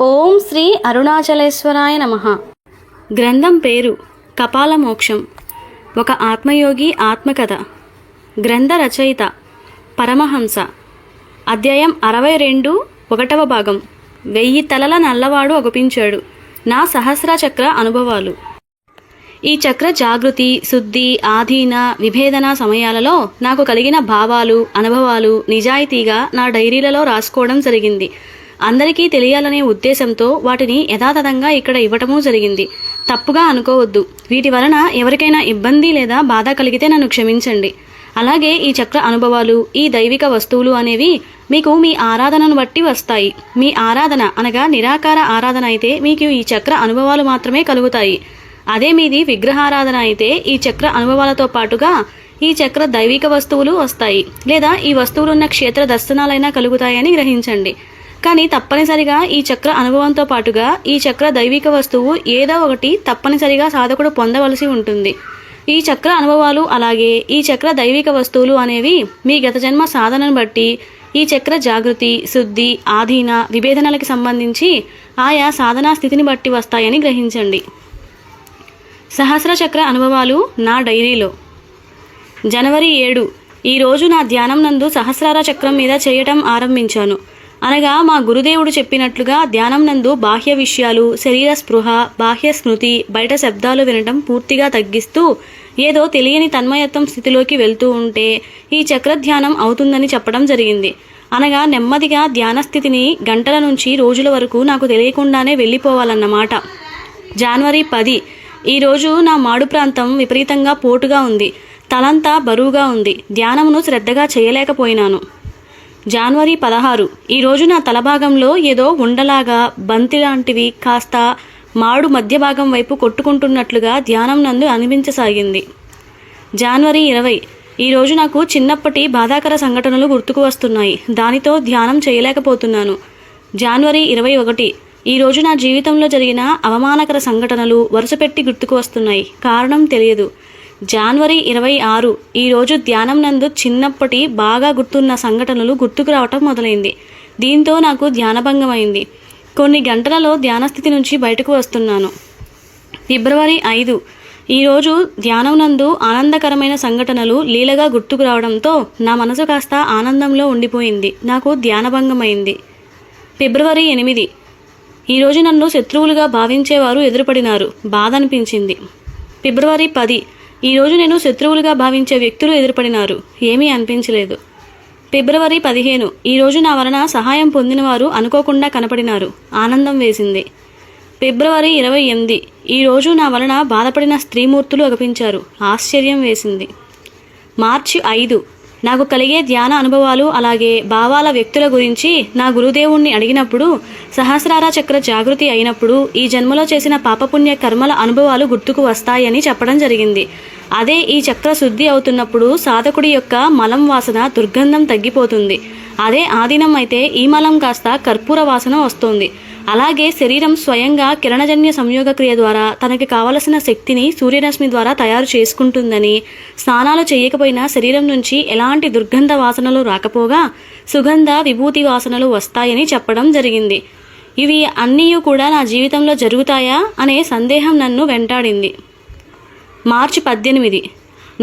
ఓం శ్రీ అరుణాచలేశ్వరాయ నమః. గ్రంథం పేరు కపాల మోక్షం. ఒక ఆత్మయోగి ఆత్మకథ. గ్రంథ రచయిత పరమహంస. అధ్యాయం 62, 1వ భాగం. 1000 తలల నల్లవాడు అగుపించాడు. నా సహస్ర చక్ర అనుభవాలు. ఈ చక్ర జాగృతి, శుద్ధి, ఆధీన, విభేదన సమయాలలో నాకు కలిగిన భావాలు, అనుభవాలు నిజాయితీగా నా డైరీలలో రాసుకోవడం జరిగింది. అందరికీ తెలియాలనే ఉద్దేశంతో వాటిని యథాతథంగా ఇక్కడ ఇవ్వటమూ జరిగింది. తప్పుగా అనుకోవద్దు. వీటి వలన ఎవరికైనా ఇబ్బంది లేదా బాధ కలిగితే నన్ను క్షమించండి. అలాగే ఈ చక్ర అనుభవాలు, ఈ దైవిక వస్తువులు అనేవి మీకు మీ ఆరాధనను బట్టి వస్తాయి. మీ ఆరాధన అనగా నిరాకార ఆరాధన అయితే మీకు ఈ చక్ర అనుభవాలు మాత్రమే కలుగుతాయి. అదే మీది విగ్రహారాధన అయితే ఈ చక్ర అనుభవాలతో పాటుగా ఈ చక్ర దైవిక వస్తువులు వస్తాయి, లేదా ఈ వస్తువులున్న క్షేత్ర దర్శనాలైనా కలుగుతాయని గ్రహించండి. కానీ తప్పనిసరిగా ఈ చక్ర అనుభవంతో పాటుగా ఈ చక్ర దైవిక వస్తువు ఏదో ఒకటి తప్పనిసరిగా సాధకుడు పొందవలసి ఉంటుంది. ఈ చక్ర అనుభవాలు అలాగే ఈ చక్ర దైవిక వస్తువులు అనేవి మీ గత జన్మ సాధనను బట్టి ఈ చక్ర జాగృతి, శుద్ధి, ఆధీన, విభేదనలకు సంబంధించి ఆయా సాధనా స్థితిని బట్టి వస్తాయని గ్రహించండి. సహస్ర చక్ర అనుభవాలు నా డైరీలో. జనవరి 7. ఈరోజు నా ధ్యానం నందు సహస్రార చక్రం మీద చేయటం ఆరంభించాను. అనగా మా గురుదేవుడు చెప్పినట్లుగా ధ్యానం నందు బాహ్య విషయాలు, శరీర స్పృహ, బాహ్య స్మృతి, బయట శబ్దాలు వినటం పూర్తిగా తగ్గిస్తూ ఏదో తెలియని తన్మయత్వం స్థితిలోకి వెళ్తూ ఉంటే ఈ చక్ర ధ్యానం అవుతుందని చెప్పడం జరిగింది. అనగా నెమ్మదిగా ధ్యాన స్థితిని గంటల నుంచి రోజుల వరకు నాకు తెలియకుండానే వెళ్ళిపోవాలన్నమాట. జనవరి 10. ఈరోజు నా మాడు ప్రాంతం విపరీతంగా పోటుగా ఉంది. తలంతా బరువుగా ఉంది. ధ్యానమును శ్రద్ధగా చేయలేకపోయినాను. జనవరి 16. ఈరోజు నా తలభాగంలో ఏదో ఉండలాగా, బంతి లాంటివి కాస్త మాడు మధ్య భాగం వైపు కొట్టుకుంటున్నట్లుగా ధ్యానం నందు అనిపించసాగింది. జనవరి 20. ఈరోజు నాకు చిన్నప్పటి బాధాకర సంఘటనలు గుర్తుకు వస్తున్నాయి. దానితో ధ్యానం చేయలేకపోతున్నాను. జనవరి 21. ఈరోజు నా జీవితంలో జరిగిన అవమానకర సంఘటనలు వరుసపెట్టి గుర్తుకు వస్తున్నాయి. కారణం తెలియదు. జనవరి 26. ఈరోజు ధ్యానం నందు చిన్నప్పటి బాగా గుర్తున్న సంఘటనలు గుర్తుకు రావటం మొదలైంది. దీంతో నాకు ధ్యానభంగమైంది. కొన్ని గంటలలో ధ్యానస్థితి నుంచి బయటకు వస్తున్నాను. ఫిబ్రవరి 5. ఈరోజు ధ్యానం నందు ఆనందకరమైన సంఘటనలు లీలగా గుర్తుకు రావడంతో నా మనసు కాస్త ఆనందంలో ఉండిపోయింది. నాకు ధ్యానభంగమైంది. ఫిబ్రవరి 8. ఈరోజు నన్ను శత్రువులుగా భావించేవారు ఎదురుపడినారు. బాధ అనిపించింది. ఫిబ్రవరి 10. ఈరోజు నేను శత్రువులుగా భావించే వ్యక్తులు ఎదురుపడినారు. ఏమీ అనిపించలేదు. ఫిబ్రవరి 15. ఈరోజు నా వలన సహాయం పొందినవారు అనుకోకుండా కనపడినారు. ఆనందం వేసింది. ఫిబ్రవరి 28. ఈరోజు నా వలన బాధపడిన స్త్రీమూర్తులు అగపించారు. ఆశ్చర్యం వేసింది. మార్చి 5. నాకు కలిగే ధ్యాన అనుభవాలు అలాగే భావాల వ్యక్తుల గురించి నా గురుదేవుణ్ణి అడిగినప్పుడు సహస్రార చక్ర జాగృతి అయినప్పుడు ఈ జన్మలో చేసిన పాపపుణ్య కర్మల అనుభవాలు గుర్తుకు వస్తాయని చెప్పడం జరిగింది. అదే ఈ చక్ర శుద్ధి అవుతున్నప్పుడు సాధకుడి యొక్క మలం వాసన, దుర్గంధం తగ్గిపోతుంది. అదే ఆధీనం అయితే ఈ మలం కాస్త కర్పూర వాసన వస్తుంది. అలాగే శరీరం స్వయంగా కిరణజన్య సంయోగ క్రియ ద్వారా తనకి కావలసిన శక్తిని సూర్యరశ్మి ద్వారా తయారు చేసుకుంటుందని, స్నానాలు చేయకపోయినా శరీరం నుంచి ఎలాంటి దుర్గంధ వాసనలు రాకపోగా సుగంధ, విభూతి వాసనలు వస్తాయని చెప్పడం జరిగింది. ఇవి అన్నీ కూడా నా జీవితంలో జరుగుతాయా అనే సందేహం నన్ను వెంటాడింది. మార్చి 18.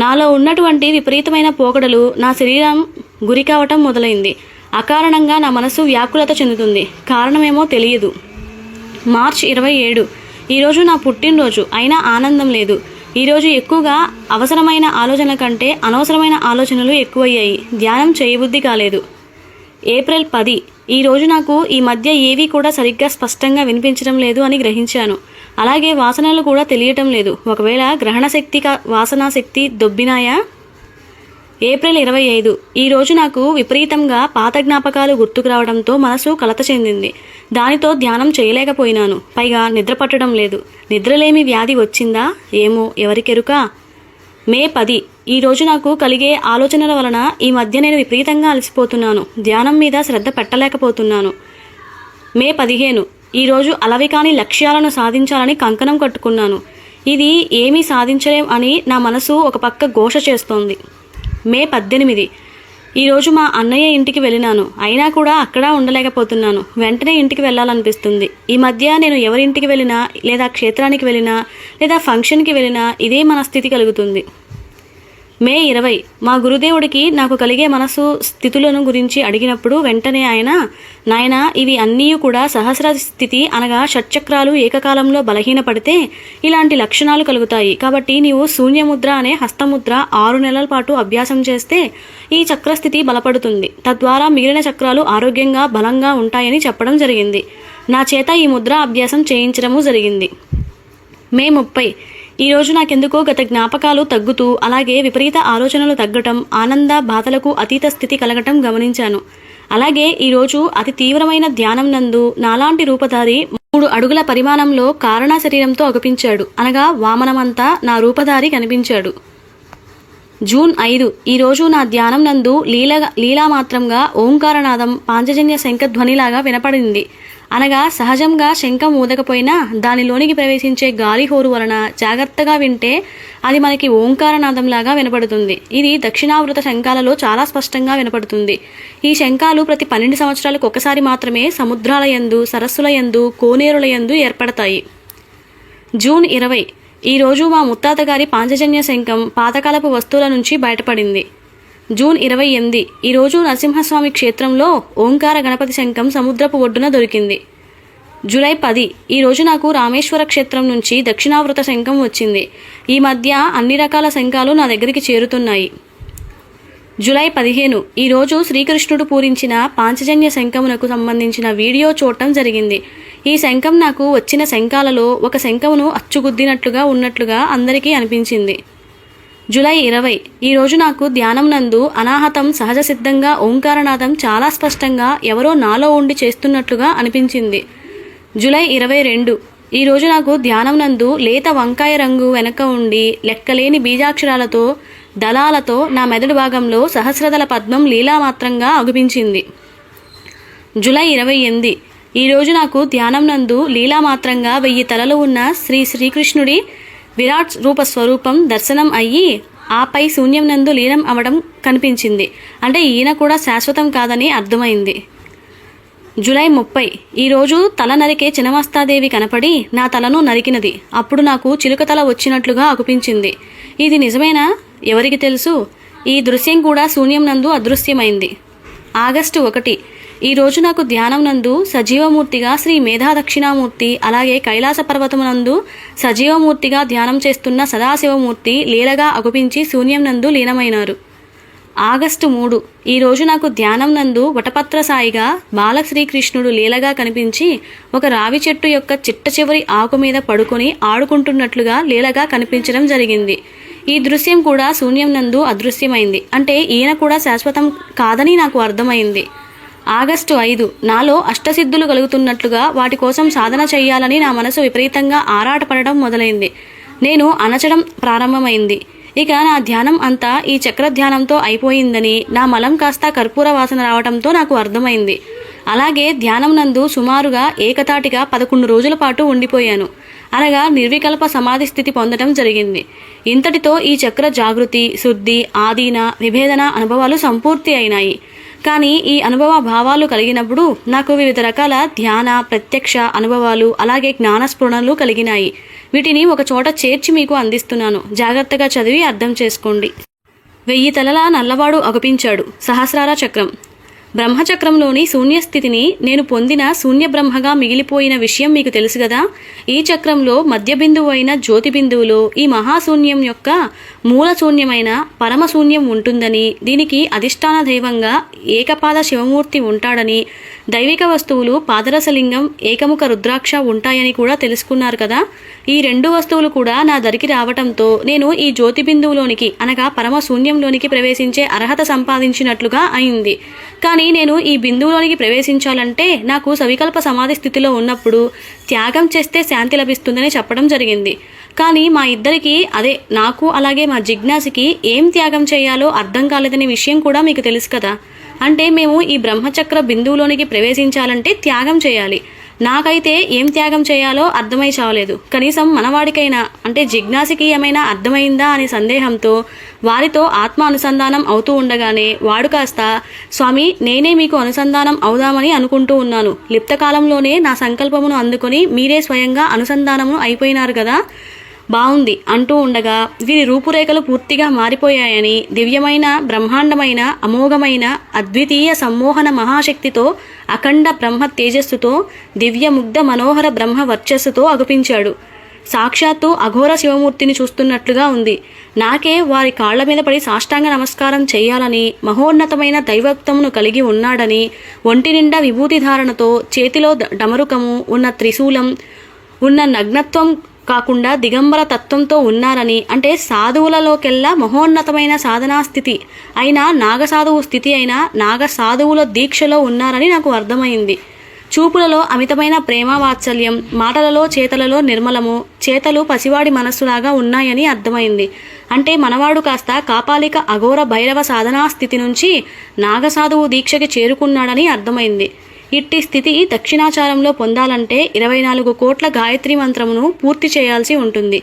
నాలో ఉన్నటువంటి విపరీతమైన పోకడలు నా శరీరం గురి కావటం మొదలైంది. అకారణంగా నా మనసు వ్యాకులత చెందుతుంది. కారణమేమో తెలియదు. మార్చి 27. ఈరోజు నా పుట్టినరోజు. అయినా ఆనందం లేదు. ఈరోజు ఎక్కువగా అవసరమైన ఆలోచనల కంటే అనవసరమైన ఆలోచనలు ఎక్కువయ్యాయి. ధ్యానం చేయబుద్ధి కాలేదు. ఏప్రిల్ 10. ఈరోజు నాకు ఈ మధ్య ఏవీ కూడా సరిగ్గా స్పష్టంగా వినిపించడం లేదు అని గ్రహించాను. అలాగే వాసనలు కూడా తెలియటం లేదు. ఒకవేళ గ్రహణ శక్తి, వాసనా శక్తి దొబ్బినాయా? ఏప్రిల్ 25. ఈరోజు నాకు విపరీతంగా పాత జ్ఞాపకాలు గుర్తుకు రావడంతో మనసు కలత చెందింది. దానితో ధ్యానం చేయలేకపోయినాను. పైగా నిద్ర పట్టడం లేదు. నిద్రలేమి వ్యాధి వచ్చిందా ఏమో, ఎవరికెరుక. మే 10. ఈరోజు నాకు కలిగే ఆలోచనల వలన ఈ మధ్య నేను విపరీతంగా అలసిపోతున్నాను. ధ్యానం మీద శ్రద్ధ పెట్టలేకపోతున్నాను. మే 15. ఈరోజు అలవి కాని లక్ష్యాలను సాధించాలని కంకణం కట్టుకున్నాను. ఇది ఏమీ సాధించలేం అని నా మనసు ఒక పక్క ఘోష చేస్తోంది. మే 18. ఈరోజు మా అన్నయ్య ఇంటికి వెళ్ళినాను, అయినా కూడా అక్కడ ఉండలేకపోతున్నాను. వెంటనే ఇంటికి వెళ్ళాలనిపిస్తుంది. ఈ మధ్య నేను ఎవరింటికి వెళ్ళినా, లేదా క్షేత్రానికి వెళ్ళినా, లేదా ఫంక్షన్కి వెళ్ళినా ఇదే మనస్థితి కలుగుతుంది. మే 20 మా గురుదేవుడికి నాకు కలిగే మనసు స్థితులను గురించి అడిగినప్పుడు వెంటనే ఆయన, నాయనా, ఇవి అన్నీ కూడా సహస్ర స్థితి అనగా షట్చక్రాలు ఏకకాలంలో బలహీనపడితే ఇలాంటి లక్షణాలు కలుగుతాయి. కాబట్టి నీవు శూన్యముద్ర అనే హస్తముద్ర 6 నెలల పాటు అభ్యాసం చేస్తే ఈ చక్రస్థితి బలపడుతుంది. తద్వారా మిగిలిన చక్రాలు ఆరోగ్యంగా బలంగా ఉంటాయని చెప్పడం జరిగింది. నా చేత ఈ ముద్ర అభ్యాసం చేయించడము జరిగింది. మే 30 ఈరోజు నాకెందుకో గత జ్ఞాపకాలు తగ్గుతూ, అలాగే విపరీత ఆలోచనలు తగ్గటం, ఆనంద బాధలకు అతీత స్థితి కలగటం గమనించాను. అలాగే ఈరోజు అతి తీవ్రమైన ధ్యానం నందు నాలాంటి రూపధారి 3 అడుగుల పరిమాణంలో కారణ శరీరంతో అగుపించాడు. అనగా వామనమంతా నా రూపధారి కనిపించాడు. జూన్ 5 ఈరోజు నా ధ్యానం నందు లీలామాత్రంగా ఓంకారనాదం పాంచజన్య శంఖధ్వనిలాగా వినపడింది. అనగా సహజంగా శంఖం ఊదకపోయినా దానిలోనికి ప్రవేశించే గాలి హోరు వలన జాగ్రత్తగా వింటే అది మనకి ఓంకారనాదంలాగా వినపడుతుంది. ఇది దక్షిణావృత శంఖాలలో చాలా స్పష్టంగా వినపడుతుంది. ఈ శంఖాలు ప్రతి 12 సంవత్సరాలకు ఒకసారి మాత్రమే సముద్రాల యందు, సరస్సుల యందు, కోనేరుల యందు ఏర్పడతాయి. జూన్ 20 ఈరోజు మా ముత్తాత గారి పాంచజన్య శంఖం పాతకాలపు వస్తువుల నుంచి బయటపడింది. జూన్ 28 ఈరోజు నరసింహస్వామి క్షేత్రంలో ఓంకార గణపతి శంఖం సముద్రపు ఒడ్డున దొరికింది. జూలై 10 ఈరోజు నాకు రామేశ్వర క్షేత్రం నుంచి దక్షిణావృత శంఖం వచ్చింది. ఈ మధ్య అన్ని రకాల శంఖాలు నా దగ్గరికి చేరుతున్నాయి. జూలై 15 ఈరోజు శ్రీకృష్ణుడు పూరించిన పాంచజన్య శంఖమునకు సంబంధించిన వీడియో చూడటం జరిగింది. ఈ శంఖం నాకు వచ్చిన శంఖాలలో ఒక శంఖమును అచ్చుగుద్దినట్లుగా ఉన్నట్లుగా అందరికీ అనిపించింది. జూలై 20 ఈరోజు నాకు ధ్యానం నందు అనాహతం సహజ సిద్ధంగా ఓంకారనాదం చాలా స్పష్టంగా ఎవరో నాలో ఉండి చేస్తున్నట్లుగా అనిపించింది. జూలై 22 ఈరోజు నాకు ధ్యానం నందు లేత వంకాయ రంగు వెనక ఉండి లెక్కలేని బీజాక్షరాలతో దళాలతో నా మెదడు భాగంలో సహస్రదళ పద్మం లీలామాత్రంగా అగుపించింది. జూలై 28 ఈరోజు నాకు ధ్యానం నందు లీలామాత్రంగా 1000 తలలు ఉన్న శ్రీకృష్ణుడి విరాట్ రూప స్వరూపం దర్శనం అయ్యి ఆపై శూన్యం నందు లీనం అవడం కనిపించింది. అంటే ఈయన కూడా శాశ్వతం కాదని అర్థమైంది. జూలై 30 ఈరోజు తల నరికే చినమస్తాదేవి కనపడి నా తలను నరికినది. అప్పుడు నాకు చిలుక తల వచ్చినట్లుగా అగుపించింది. ఇది నిజమేనా? ఎవరికి తెలుసు? ఈ దృశ్యం కూడా శూన్యం నందు అదృశ్యమైంది. ఆగస్టు 1 ఈరోజు నాకు ధ్యానం నందు సజీవమూర్తిగా శ్రీ మేధా దక్షిణామూర్తి, అలాగే కైలాస పర్వతమునందు సజీవమూర్తిగా ధ్యానం చేస్తున్న సదాశివమూర్తి లీలగా అగుపించి శూన్యం నందు లీనమైనారు. ఆగస్టు 3 ఈరోజు నాకు ధ్యానం నందు వటపత్ర సాయిగా బాలశ్రీకృష్ణుడు లీలగా కనిపించి ఒక రావి చెట్టు యొక్క చిట్ట చివరి ఆకు మీద పడుకొని ఆడుకుంటున్నట్లుగా లీలగా కనిపించడం జరిగింది. ఈ దృశ్యం కూడా శూన్యం నందు అదృశ్యమైంది. అంటే ఈయన కూడా శాశ్వతం కాదని నాకు అర్థమైంది. ఆగస్టు 5 నాలో అష్టసిద్ధులు కలుగుతున్నట్లుగా వాటి కోసం సాధన చెయ్యాలని నా మనసు విపరీతంగా ఆరాటపడడం మొదలైంది. నేను అనచడం ప్రారంభమైంది. ఇక నా ధ్యానం అంతా ఈ చక్ర ధ్యానంతో అయిపోయిందని, నా మలం కాస్త కర్పూర వాసన రావడంతో నాకు అర్థమైంది. అలాగే ధ్యానం నందు సుమారుగా ఏకతాటిగా 11 రోజుల పాటు ఉండిపోయాను. అనగా నిర్వికల్ప సమాధి స్థితి పొందడం జరిగింది. ఇంతటితో ఈ చక్ర జాగృతి, శుద్ధి, ఆదీన, విభేదన అనుభవాలు సంపూర్తి అయినాయి. కానీ ఈ అనుభవ భావాలు కలిగినప్పుడు నాకు వివిధ రకాల ధ్యాన, ప్రత్యక్ష అనుభవాలు, అలాగే జ్ఞానస్ఫురణలు కలిగినాయి. వీటిని ఒక చోట చేర్చి మీకు అందిస్తున్నాను. జాగ్రత్తగా చదివి అర్థం చేసుకోండి. 1000 తలల నల్లవాడు అగుపించాడు. సహస్రార చక్రం. బ్రహ్మచక్రంలోని శూన్యస్థితిని నేను పొందిన శూన్య బ్రహ్మగా మిగిలిపోయిన విషయం మీకు తెలుసు కదా. ఈ చక్రంలో మధ్య బిందువు అయిన జ్యోతి బిందువులో ఈ మహాశూన్యం యొక్క మూల శూన్యమైన పరమశూన్యం ఉంటుందని, దీనికి అధిష్టాన దైవంగా ఏకపాద శివమూర్తి ఉంటాడని, దైవిక వస్తువులు పాదరసలింగం, ఏకముఖ రుద్రాక్ష ఉంటాయని కూడా తెలుసుకున్నారు కదా. ఈ 2 వస్తువులు కూడా నా దరికి రావటంతో నేను ఈ జ్యోతి బిందువులోనికి అనగా పరమశూన్యంలోనికి ప్రవేశించే అర్హత సంపాదించినట్లుగా అయింది. కానీ నేను ఈ బిందువులోనికి ప్రవేశించాలంటే నాకు సవికల్ప సమాధి స్థితిలో ఉన్నప్పుడు త్యాగం చేస్తే శాంతి లభిస్తుందని చెప్పడం జరిగింది. కానీ మా ఇద్దరికి, అదే నాకు అలాగే మా జిజ్ఞాసికి ఏం త్యాగం చేయాలో అర్థం కాలేదనే విషయం కూడా మీకు తెలుసు కదా. అంటే మేము ఈ బ్రహ్మచక్ర బిందువులోనికి ప్రవేశించాలంటే త్యాగం చేయాలి. నాకైతే ఏం త్యాగం చేయాలో అర్థమై చావలేదు. కనీసం మనవాడికైనా అంటే జిజ్ఞాసికి ఏమైనా అర్థమైందా అనే సందేహంతో వారితో ఆత్మ అనుసంధానం అవుతూ ఉండగానే వాడు కాస్త, స్వామి నేనే మీకు అనుసంధానం అవుదామని అనుకుంటూ ఉన్నాను, లిప్తకాలంలోనే నా సంకల్పమును అందుకొని మీరే స్వయంగా అనుసంధానమును అయిపోయినారు కదా, బావుంది అంటూ ఉండగా వీరి రూపురేఖలు పూర్తిగా మారిపోయాయని, దివ్యమైన బ్రహ్మాండమైన అమోఘమైన అద్వితీయ సమ్మోహన మహాశక్తితో, అఖండ బ్రహ్మ తేజస్సుతో, దివ్యముగ్ధ మనోహర బ్రహ్మ వర్చస్సుతో అగుపించాడు. సాక్షాత్తు అఘోర శివమూర్తిని చూస్తున్నట్లుగా ఉంది. నాకే వారి కాళ్ల మీద పడి సాష్టాంగ నమస్కారం చేయాలని, మహోన్నతమైన దైవత్వమును కలిగి ఉన్నాడని, ఒంటి నిండా విభూతి ధారణతో, చేతిలో డమరుకము ఉన్న త్రిశూలం ఉన్న నగ్నత్వం కాకుండా దిగంబర తత్వంతో ఉన్నారని, అంటే సాధువులలోకెల్లా మహోన్నతమైన సాధనా స్థితి అయినా నాగసాధువు స్థితి అయినా నాగసాధువుల దీక్షలో ఉన్నారని నాకు అర్థమైంది. చూపులలో అమితమైన ప్రేమ వాత్సల్యం, మాటలలో చేతలలో నిర్మలము, చేతలు పసివాడి మనస్సులాగా ఉన్నాయని అర్థమైంది. అంటే మనవాడు కాస్త కాపాలిక అఘోర భైరవ సాధనా స్థితి నుంచి నాగసాధువు దీక్షకి చేరుకున్నాడని అర్థమైంది. ఇట్టి స్థితి దక్షిణాచారంలో పొందాలంటే 24 కోట్ల గాయత్రి మంత్రమును పూర్తి చేయాల్సి ఉంటుంది.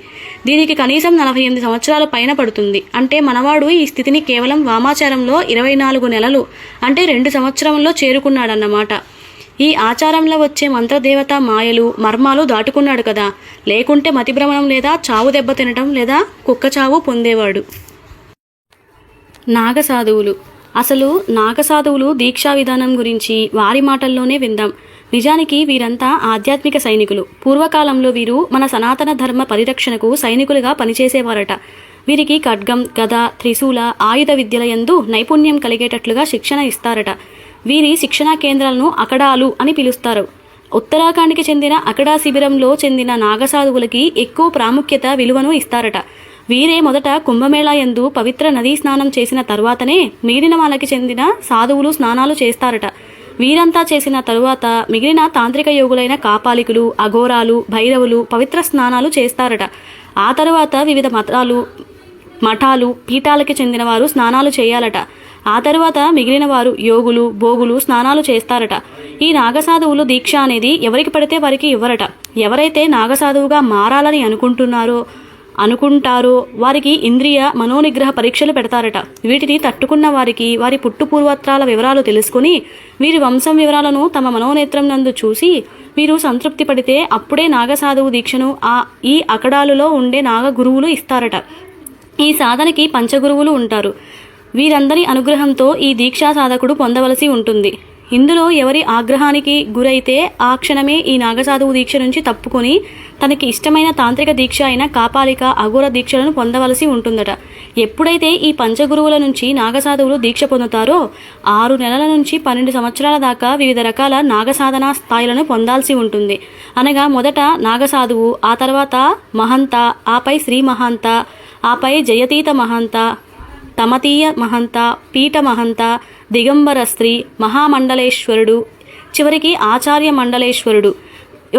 దీనికి కనీసం 48 సంవత్సరాల పైన పడుతుంది. అంటే మనవాడు ఈ స్థితిని కేవలం వామాచారంలో 24 నెలలు అంటే 2 సంవత్సరంలో చేరుకున్నాడన్నమాట. ఈ ఆచారంలో వచ్చే మంత్రదేవత మాయలు మర్మాలు దాటుకున్నాడు కదా, లేకుంటే మతిభ్రమణం లేదా చావు దెబ్బ తినటం లేదా కుక్క చావు పొందేవాడు. నాగసాధువులు. అసలు నాగసాధువులు దీక్షా విధానం గురించి వారి మాటల్లోనే విందాం. నిజానికి వీరంతా ఆధ్యాత్మిక సైనికులు. పూర్వకాలంలో వీరు మన సనాతన ధర్మ పరిరక్షణకు సైనికులుగా పనిచేసేవారట. వీరికి ఖడ్గం, గద, త్రిశూల, ఆయుధ విద్యల యందు నైపుణ్యం కలిగేటట్లుగా శిక్షణ ఇస్తారట. వీరి శిక్షణా కేంద్రాలను అఖడాలు అని పిలుస్తారు. ఉత్తరాఖండ్కి చెందిన అఖడా శిబిరంలో చెందిన నాగసాధువులకి ఎక్కువ ప్రాముఖ్యత విలువను ఇస్తారట. వీరే మొదట కుంభమేళా యందు పవిత్ర నదీ స్నానం చేసిన తర్వాతనే మిగిలిన వాళ్ళకి చెందిన సాధువులు స్నానాలు చేస్తారట. వీరంతా చేసిన తరువాత మిగిలిన తాంత్రిక యోగులైన కాపాలికులు, అఘోరాలు, భైరవులు పవిత్ర స్నానాలు చేస్తారట. ఆ తరువాత వివిధ మఠాలు, పీఠాలకి చెందిన వారు స్నానాలు చేయాలట. ఆ తరువాత మిగిలిన వారు యోగులు, భోగులు స్నానాలు చేస్తారట. ఈ నాగసాధువులు దీక్ష అనేది ఎవరికి పడితే వారికి ఇవ్వరట. ఎవరైతే నాగసాధువుగా మారాలని అనుకుంటారో వారికి ఇంద్రియ మనోనిగ్రహ పరీక్షలు పెడతారట. వీటిని తట్టుకున్న వారికి వారి పుట్టు పూర్వత్రాల వివరాలు తెలుసుకుని వీరి వంశం వివరాలను తమ మనోనేత్రం నందు చూసి వీరు సంతృప్తి పడితే అప్పుడే నాగసాధువు దీక్షను ఈ అఖడాలులో ఉండే నాగ గురువులు ఇస్తారట. ఈ సాధనకి పంచగురువులు ఉంటారు. వీరందరి అనుగ్రహంతో ఈ దీక్షా సాధకుడు పొందవలసి ఉంటుంది. ఇందులో ఎవరి ఆగ్రహానికి గురైతే ఆ క్షణమే ఈ నాగసాధువు దీక్ష నుంచి తప్పుకొని తనకి ఇష్టమైన తాంత్రిక దీక్ష అయిన కాపాలిక, అఘోర దీక్షలను పొందవలసి ఉంటుందట. ఎప్పుడైతే ఈ పంచగురువుల నుంచి నాగసాధువులు దీక్ష పొందుతారో 6 నెలల నుంచి 12 సంవత్సరాల దాకా వివిధ రకాల నాగసాధనా స్థాయిలను పొందాల్సి ఉంటుంది. అనగా మొదట నాగసాధువు, ఆ తర్వాత మహంత, ఆపై శ్రీ మహంత, ఆపై జయతీత మహంత, తమతీయ మహంత, పీఠ మహంత, దిగంబర స్త్రీ, మహామండలేశ్వరుడు, చివరికి ఆచార్య మండలేశ్వరుడు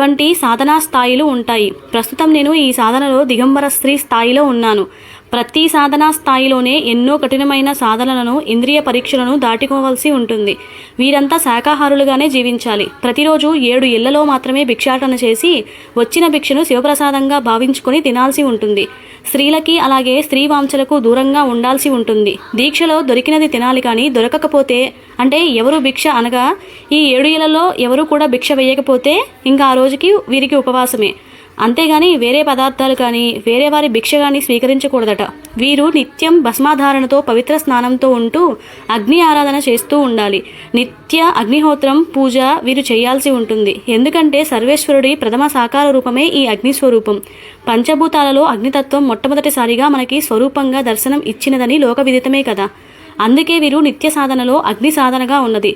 వంటి సాధనా స్థాయిలు ఉంటాయి. ప్రస్తుతం నేను ఈ సాధనలో దిగంబర స్త్రీ స్థాయిలో ఉన్నాను. ప్రతి సాధనా స్థాయిలోనే ఎన్నో కఠినమైన సాధనలను, ఇంద్రియ పరీక్షలను దాటుకోవాల్సి ఉంటుంది. వీరంతా శాకాహారులుగానే జీవించాలి. ప్రతిరోజు 7 ఇళ్లలో మాత్రమే భిక్షాటన చేసి వచ్చిన భిక్షను శివప్రసాదంగా భావించుకొని తినాల్సి ఉంటుంది. స్త్రీలకి అలాగే స్త్రీ వాంఛలకు దూరంగా ఉండాల్సి ఉంటుంది. దీక్షలో దొరికినది తినాలి, కానీ దొరకకపోతే అంటే ఎవరు భిక్ష అనగా ఈ 7 ఇళ్లలో ఎవరు కూడా భిక్ష వేయకపోతే ఇంకా ఆ రోజుకి వీరికి ఉపవాసమే. అంతేగాని వేరే పదార్థాలు కానీ వేరే వారి భిక్ష కానీ స్వీకరించకూడదట. వీరు నిత్యం భస్మాధారణతో పవిత్ర స్నానంతో ఉంటూ అగ్ని ఆరాధన చేస్తూ ఉండాలి. నిత్య అగ్నిహోత్రం పూజ వీరు చేయాల్సి ఉంటుంది. ఎందుకంటే సర్వేశ్వరుడి ప్రథమ సాకార రూపమే ఈ అగ్నిస్వరూపం. పంచభూతాలలో అగ్నితత్వం మొట్టమొదటిసారిగా మనకి స్వరూపంగా దర్శనం ఇచ్చినదని లోక విదితమే కదా. అందుకే వీరు నిత్య సాధనలో అగ్ని సాధనగా ఉన్నది.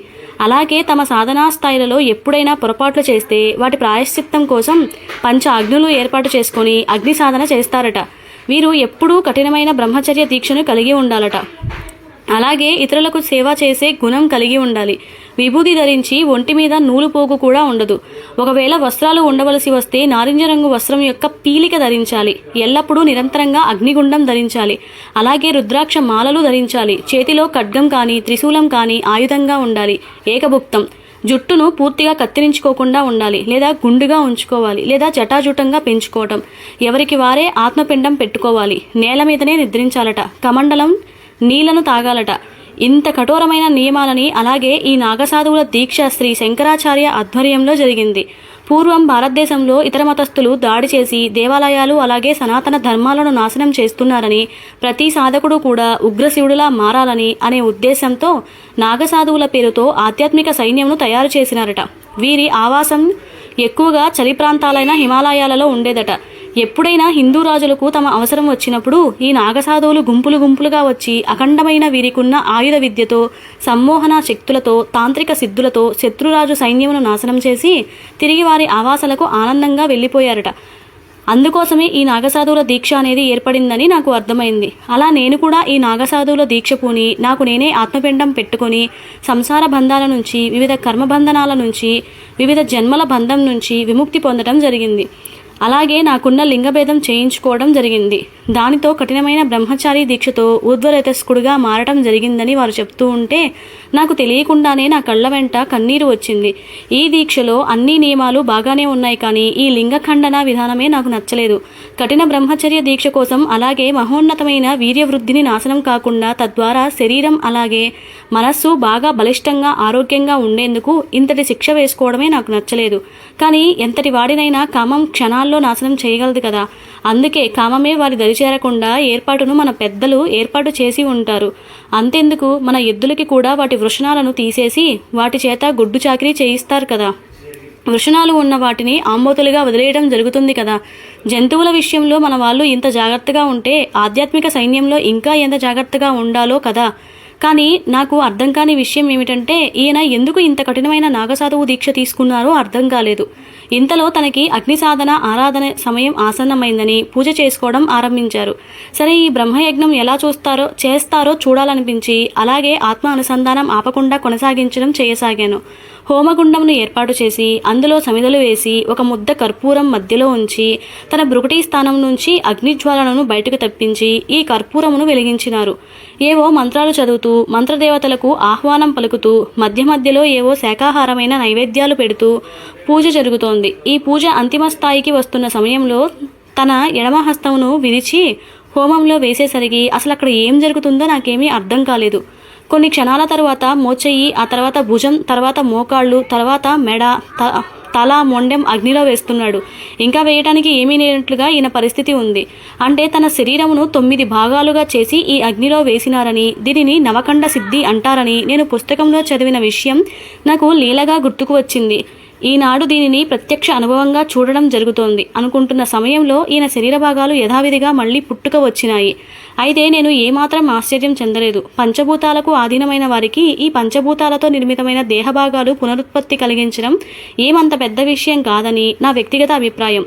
అలాగే తమ సాధనా స్థాయిలలో ఎప్పుడైనా పొరపాట్లు చేస్తే వాటి ప్రాయశ్చిత్తం కోసం పంచ అగ్నులు ఏర్పాటు చేసుకొని అగ్ని సాధన చేస్తారట. వీరు ఎప్పుడూ కఠినమైన బ్రహ్మచర్య దీక్షను కలిగి ఉండాలట. అలాగే ఇతరులకు సేవ చేసే గుణం కలిగి ఉండాలి. విభూతి ధరించి ఒంటి మీద నూలు పోగు కూడా ఉండదు. ఒకవేళ వస్త్రాలు ఉండవలసి వస్తే నారింజ రంగు వస్త్రం యొక్క పీలిక ధరించాలి. ఎల్లప్పుడూ నిరంతరంగా అగ్నిగుండం ధరించాలి. అలాగే రుద్రాక్ష మాలలు ధరించాలి. చేతిలో ఖడ్గం కానీ త్రిశూలం కానీ ఆయుధంగా ఉండాలి. ఏకభుక్తం జుట్టును పూర్తిగా కత్తిరించుకోకుండా ఉండాలి, లేదా గుండుగా ఉంచుకోవాలి, లేదా జటాజుటంగా పెంచుకోవటం, ఎవరికి వారే ఆత్మపిండం పెట్టుకోవాలి, నేల మీదనే నిద్రించాలట, కమండలం నీళ్లను తాగాలట. ఇంత కఠోరమైన నియమాలని, అలాగే ఈ నాగసాధువుల దీక్ష శ్రీ శంకరాచార్య ఆధ్వర్యంలో జరిగింది. పూర్వం భారతదేశంలో ఇతర మతస్థులు దాడి చేసి దేవాలయాలు అలాగే సనాతన ధర్మాలను నాశనం చేస్తున్నారని, ప్రతి సాధకుడు కూడా ఉగ్రశివుడిలా మారాలని అనే ఉద్దేశంతో నాగసాధువుల పేరుతో ఆధ్యాత్మిక సైన్యంను తయారు చేసినారట. వీరి ఆవాసం ఎక్కువగా చలి ప్రాంతాలైన హిమాలయాలలో ఉండేదట. ఎప్పుడైనా హిందూ రాజులకు తమ అవసరం వచ్చినప్పుడు ఈ నాగసాధువులు గుంపులు గుంపులుగా వచ్చి అఖండమైన వీరికున్న ఆయుధ విద్యతో, సమ్మోహన శక్తులతో, తాంత్రిక సిద్ధులతో శత్రురాజు సైన్యమును నాశనం చేసి తిరిగి వారి ఆవాసాలకు ఆనందంగా వెళ్ళిపోయారట. అందుకోసమే ఈ నాగసాధువుల దీక్ష అనేది ఏర్పడిందని నాకు అర్థమైంది. అలా నేను కూడా ఈ నాగసాధువుల దీక్ష పూని నాకు నేనే ఆత్మపిండం పెట్టుకొని సంసార బంధాల నుంచి, వివిధ కర్మబంధనాల నుంచి, వివిధ జన్మల బంధం నుంచి విముక్తి పొందడం జరిగింది. అలాగే నాకున్న లింగభేదం చేయించుకోవడం జరిగింది. దానితో కఠినమైన బ్రహ్మచారి దీక్షతో ఊర్ధ్వరేతస్కుడుగా మారటం జరిగిందని వారు చెప్తూ ఉంటే నాకు తెలియకుండానే నా కళ్ళ వెంట కన్నీరు వచ్చింది. ఈ దీక్షలో అన్ని నియమాలు బాగానే ఉన్నాయి, కానీ ఈ లింగఖండన విధానమే నాకు నచ్చలేదు. కఠిన బ్రహ్మచర్య దీక్ష కోసం, అలాగే మహోన్నతమైన వీర్యవృద్ధిని నాశనం కాకుండా తద్వారా శరీరం అలాగే మనస్సు బాగా బలిష్టంగా ఆరోగ్యంగా ఉండేందుకు ఇంతటి శిక్ష వేసుకోవడమే నాకు నచ్చలేదు. కానీ ఎంతటి వాడినైనా కామం క్షణాల్లో నాశనం చేయగలదు కదా. అందుకే కామమే వారి దరిచేరకుండా ఏర్పాటును మన పెద్దలు ఏర్పాటు చేసి ఉంటారు. అంతెందుకు, మన ఎద్దులకి కూడా వాటి వృషణాలను తీసేసి వాటి చేత గుడ్డు చాకిరీ చేయిస్తారు కదా. వృషణాలు ఉన్న వాటిని ఆంబోతులుగా వదిలేయడం జరుగుతుంది కదా. జంతువుల విషయంలో మన వాళ్ళు ఇంత జాగ్రత్తగా ఉంటే ఆధ్యాత్మిక సైన్యంలో ఇంకా ఎంత జాగ్రత్తగా ఉండాలో కదా. కానీ నాకు అర్థం కాని విషయం ఏమిటంటే ఈయన ఎందుకు ఇంత కఠినమైన నాగసాధువు దీక్ష తీసుకున్నారో అర్థం కాలేదు. ఇంతలో తనకి అగ్ని సాధన ఆరాధన సమయం ఆసన్నమైందని పూజ చేసుకోవడం ఆరంభించారు. సరే, ఈ బ్రహ్మయజ్ఞం ఎలా చేస్తారో చూడాలనిపించి అలాగే ఆత్మ అనుసంధానం ఆపకుండా కొనసాగించడం చేయసాగాను. హోమగుండంను ఏర్పాటు చేసి అందులో సమిదలు వేసి ఒక ముద్ద కర్పూరం మధ్యలో ఉంచి తన బ్రుకుటి స్థానం నుంచి అగ్నిజ్వాలను బయటకు తప్పించి ఈ కర్పూరమును వెలిగించినారు. ఏవో మంత్రాలు చదువుతూ, మంత్రదేవతలకు ఆహ్వానం పలుకుతూ, మధ్య మధ్యలో ఏవో శాకాహారమైన నైవేద్యాలు పెడుతూ పూజ జరుగుతోంది. ఈ పూజ అంతిమ స్థాయికి వస్తున్న సమయంలో తన ఎడమ హస్తమును విరిచి హోమంలో వేసేసరికి అసలు అక్కడ ఏం జరుగుతుందో నాకేమీ అర్థం కాలేదు. కొన్ని క్షణాల తర్వాత మోచెయ్యి, ఆ తర్వాత భుజం, తర్వాత మోకాళ్ళు, తర్వాత మెడ, తల, మొండెం అగ్నిలో వేస్తున్నాడు. ఇంకా వేయటానికి ఏమీ లేనట్లుగా ఈయన పరిస్థితి ఉంది. అంటే తన శరీరమును 9 భాగాలుగా చేసి ఈ అగ్నిలో వేసినారని, దీనిని నవఖండ సిద్ధి అంటారని నేను పుస్తకంలో చదివిన విషయం నాకు లీలగా గుర్తుకు వచ్చింది. ఈనాడు దీనిని ప్రత్యక్ష అనుభవంగా చూడడం జరుగుతోంది అనుకుంటున్న సమయంలో ఈయన శరీర భాగాలు యథావిధిగా మళ్లీ పుట్టుక వచ్చినాయి. అయితే నేను ఏమాత్రం ఆశ్చర్యం చెందలేదు. పంచభూతాలకు ఆధీనమైన వారికి ఈ పంచభూతాలతో నిర్మితమైన దేహభాగాలు పునరుత్పత్తి కలిగించడం ఏమంత పెద్ద విషయం కాదని నా వ్యక్తిగత అభిప్రాయం.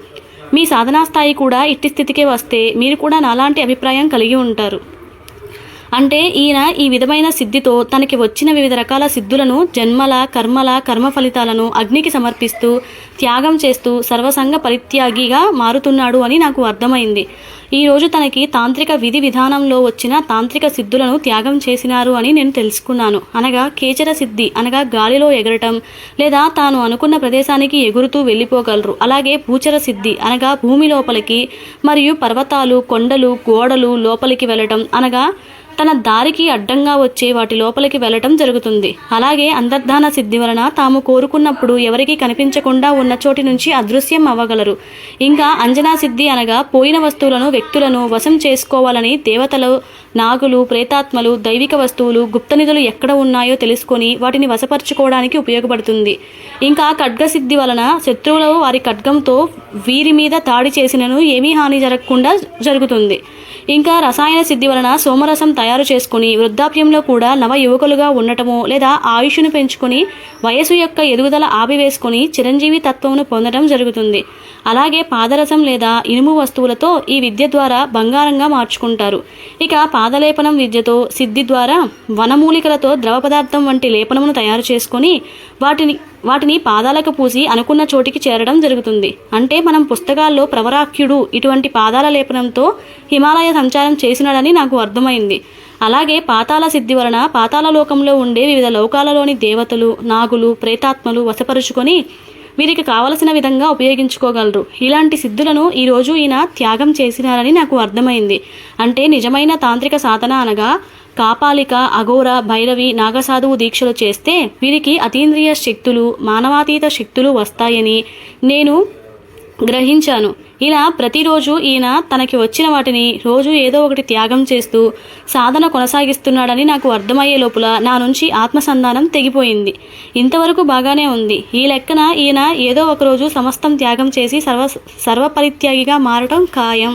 మీ సాధనా స్థాయి కూడా ఇట్టి స్థితికే వస్తే మీరు కూడా నాలాంటి అభిప్రాయం కలిగి ఉంటారు. అంటే ఈయన ఈ విధమైన సిద్ధితో తనకి వచ్చిన వివిధ రకాల సిద్ధులను, జన్మల కర్మల కర్మ ఫలితాలను అగ్నికి సమర్పిస్తూ త్యాగం చేస్తూ సర్వసంగ పరిత్యాగిగా మారుతున్నాడు అని నాకు అర్థమైంది. ఈరోజు తనకి తాంత్రిక విధి విధానంలో వచ్చిన తాంత్రిక సిద్ధులను త్యాగం చేసినారు అని నేను తెలుసుకున్నాను. అనగా కేచర సిద్ధి అనగా గాలిలో ఎగరటం, లేదా తాను అనుకున్న ప్రదేశానికి ఎగురుతూ వెళ్ళిపోగలరు. అలాగే భూచర సిద్ధి అనగా భూమి లోపలికి మరియు పర్వతాలు, కొండలు, గోడలు లోపలికి వెళ్ళటం అనగా తన దారికి అడ్డంగా వచ్చే వాటి లోపలికి వెళ్లటం జరుగుతుంది. అలాగే అంతర్ధాన సిద్ధి వలన తాము కోరుకున్నప్పుడు ఎవరికి కనిపించకుండా ఉన్న చోటి నుంచి అదృశ్యం అవ్వగలరు. ఇంకా అంజనా సిద్ధి అనగా పోయిన వస్తువులను, వ్యక్తులను వశం చేసుకోవాలని దేవతలు, నాగులు, ప్రేతాత్మలు, దైవిక వస్తువులు, గుప్తనిధులు ఎక్కడ ఉన్నాయో తెలుసుకొని వాటిని వశపరుచుకోవడానికి ఉపయోగపడుతుంది. ఇంకా ఖడ్గ సిద్ధి వలన శత్రువులు వారి ఖడ్గంతో వీరి మీద దాడి చేసినను ఏమీ హాని జరగకుండా జరుగుతుంది. ఇంకా రసాయన సిద్ధి వలన సోమరసం తయారు చేసుకుని వృద్ధాప్యంలో కూడా నవ యువకులుగా ఉండటము, లేదా ఆయుష్ను పెంచుకుని వయసు యొక్క ఎదుగుదల ఆపివేసుకుని చిరంజీవి తత్వమును పొందడం జరుగుతుంది. అలాగే పాదరసం లేదా ఇనుము వస్తువులతో ఈ విద్య ద్వారా బంగారంగా మార్చుకుంటారు. ఇక పాదలేపనం విద్యతో సిద్ధి ద్వారా వనమూలికలతో ద్రవ పదార్థం వంటి లేపనమును తయారు చేసుకుని వాటిని పాదాలకు పూసి అనుకున్న చోటికి చేరడం జరుగుతుంది. అంటే మనం పుస్తకాల్లో ప్రవరాఖ్యుడు ఇటువంటి పాదాల లేపనంతో హిమాలయ సంచారం చేసినాడని నాకు అర్థమైంది. అలాగే పాతాళ సిద్ధి వలన పాతాళ లోకంలో ఉండే వివిధ లోకాలలోని దేవతలు, నాగులు, ప్రేతాత్మలు వశపరుచుకొని వీరికి కావలసిన విధంగా ఉపయోగించుకోగలరు. ఇలాంటి సిద్ధులను ఈరోజు ఈయన త్యాగం చేసినారని నాకు అర్థమైంది. అంటే నిజమైన తాంత్రిక సాధన అనగా కాపాలిక, అఘోర, భైరవి, నాగసాధువు దీక్షలు చేస్తే వీరికి అతీంద్రియ శక్తులు, మానవాతీత శక్తులు వస్తాయని నేను గ్రహించాను. ఇలా ప్రతిరోజు ఈయన తనకి వచ్చిన వాటిని రోజు ఏదో ఒకటి త్యాగం చేస్తూ సాధన కొనసాగిస్తున్నాడని నాకు అర్థమయ్యే లోపల నా నుంచి ఆత్మసంధానం తెగిపోయింది. ఇంతవరకు బాగానే ఉంది. ఈ లెక్కన ఈయన ఏదో ఒకరోజు సమస్తం త్యాగం చేసి సర్వపరిత్యాగిగా మారటం ఖాయం.